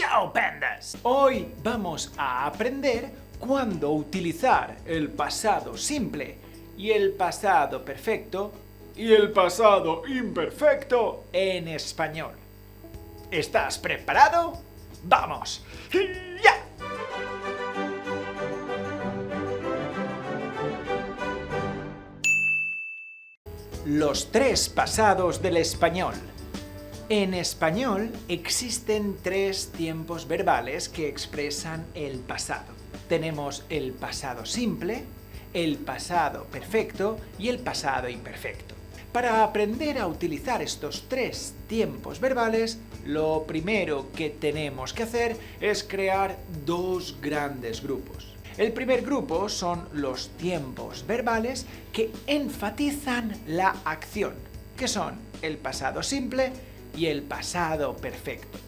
¡Chao, pandas! Hoy vamos a aprender cuándo utilizar el pasado simple y el pasado perfecto y el pasado imperfecto en español. ¿Estás preparado? ¡Vamos! ¡Ya! Los tres pasados del español. En español existen tres tiempos verbales que expresan el pasado. Tenemos el pasado simple, el pasado perfecto y el pasado imperfecto. Para aprender a utilizar estos tres tiempos verbales, lo primero que tenemos que hacer es crear dos grandes grupos. El primer grupo son los tiempos verbales que enfatizan la acción, que son el pasado simple y el pasado perfecto.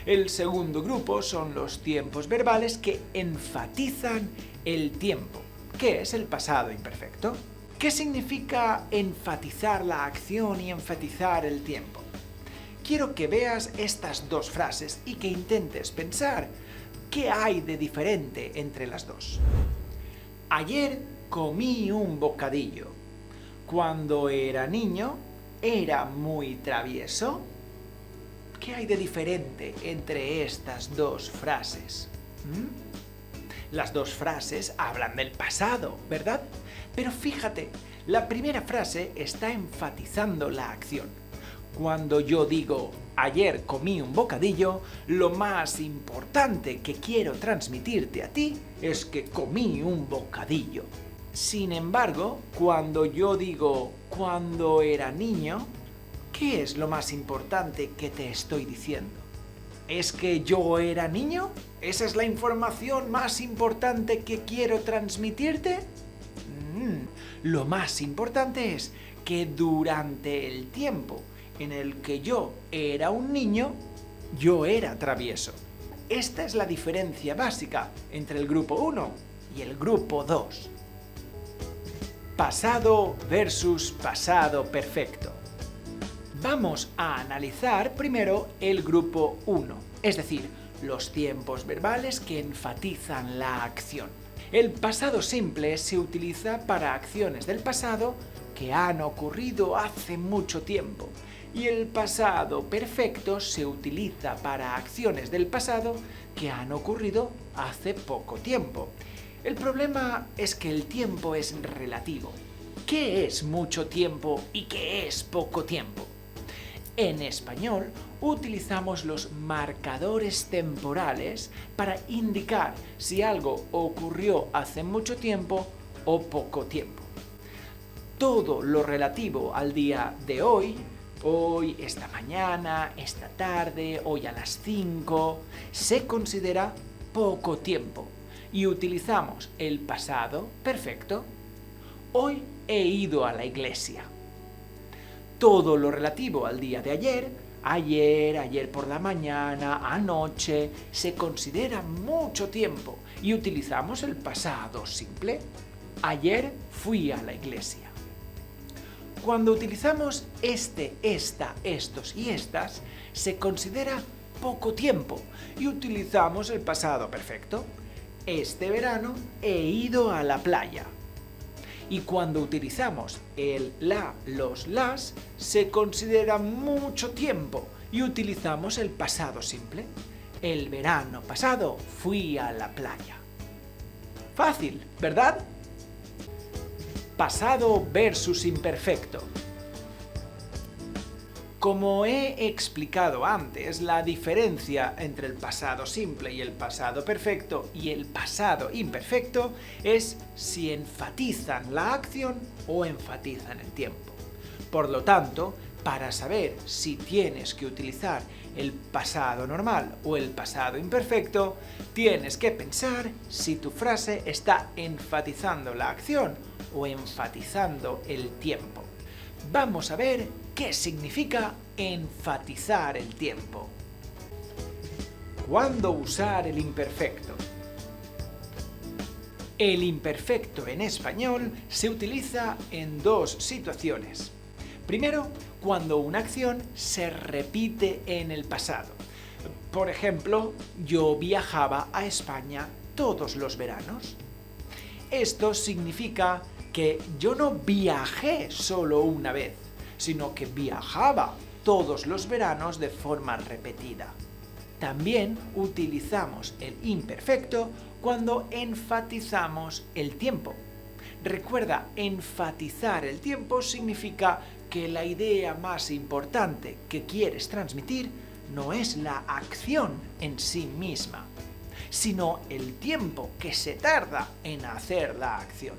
El segundo grupo son los tiempos verbales que enfatizan el tiempo, que es el pasado imperfecto. ¿Qué significa enfatizar la acción y enfatizar el tiempo? Quiero que veas estas dos frases y que intentes pensar qué hay de diferente entre las dos. Ayer comí un bocadillo. Cuando era niño, era muy travieso. ¿Qué hay de diferente entre estas dos frases? Las dos frases hablan del pasado, ¿verdad? Pero fíjate, la primera frase está enfatizando la acción. Cuando yo digo, ayer comí un bocadillo, lo más importante que quiero transmitirte a ti es que comí un bocadillo. Sin embargo, cuando yo digo, cuando era niño, ¿qué es lo más importante que te estoy diciendo? ¿Es que yo era niño? ¿Esa es la información más importante que quiero transmitirte? Lo más importante es que durante el tiempo en el que yo era un niño, yo era travieso. Esta es la diferencia básica entre el grupo 1 y el grupo 2. Pasado versus pasado perfecto. Vamos a analizar primero el grupo 1, es decir, los tiempos verbales que enfatizan la acción. El pasado simple se utiliza para acciones del pasado que han ocurrido hace mucho tiempo, y el pasado perfecto se utiliza para acciones del pasado que han ocurrido hace poco tiempo. El problema es que el tiempo es relativo. ¿Qué es mucho tiempo y qué es poco tiempo? En español utilizamos los marcadores temporales para indicar si algo ocurrió hace mucho tiempo o poco tiempo. Todo lo relativo al día de hoy, esta mañana, esta tarde, hoy a las 5, se considera poco tiempo y utilizamos el pasado perfecto. Hoy he ido a la iglesia. Todo lo relativo al día de ayer por la mañana, anoche, se considera mucho tiempo y utilizamos el pasado simple. Ayer fui a la iglesia. Cuando utilizamos esta, estos y estas, se considera poco tiempo y utilizamos el pasado perfecto. Este verano he ido a la playa. Y cuando utilizamos el la, los, las, se considera mucho tiempo y utilizamos el pasado simple. El verano pasado fui a la playa. Fácil, ¿verdad? Pasado versus imperfecto. Como he explicado antes, la diferencia entre el pasado simple y el pasado perfecto y el pasado imperfecto es si enfatizan la acción o enfatizan el tiempo. Por lo tanto, para saber si tienes que utilizar el pasado normal o el pasado imperfecto, tienes que pensar si tu frase está enfatizando la acción o enfatizando el tiempo. Vamos a ver qué significa enfatizar el tiempo. ¿Cuándo usar el imperfecto? El imperfecto en español se utiliza en dos situaciones. Primero, cuando una acción se repite en el pasado. Por ejemplo, yo viajaba a España todos los veranos. Esto significa que yo no viajé solo una vez, sino que viajaba todos los veranos de forma repetida. También utilizamos el imperfecto cuando enfatizamos el tiempo. Recuerda, enfatizar el tiempo significa que la idea más importante que quieres transmitir no es la acción en sí misma, sino el tiempo que se tarda en hacer la acción.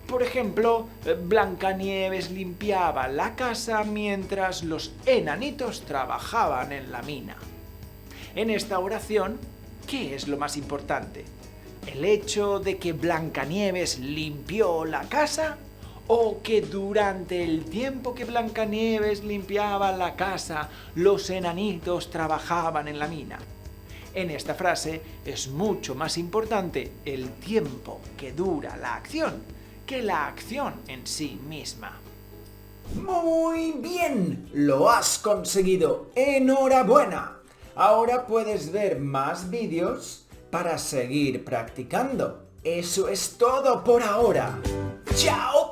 Por ejemplo, Blancanieves limpiaba la casa mientras los enanitos trabajaban en la mina. En esta oración, ¿qué es lo más importante? ¿El hecho de que Blancanieves limpió la casa? ¿O que durante el tiempo que Blancanieves limpiaba la casa, los enanitos trabajaban en la mina? En esta frase es mucho más importante el tiempo que dura la acción que la acción en sí misma. Muy bien, lo has conseguido. ¡Enhorabuena! Ahora puedes ver más vídeos para seguir practicando. Eso es todo por ahora. ¡Chao!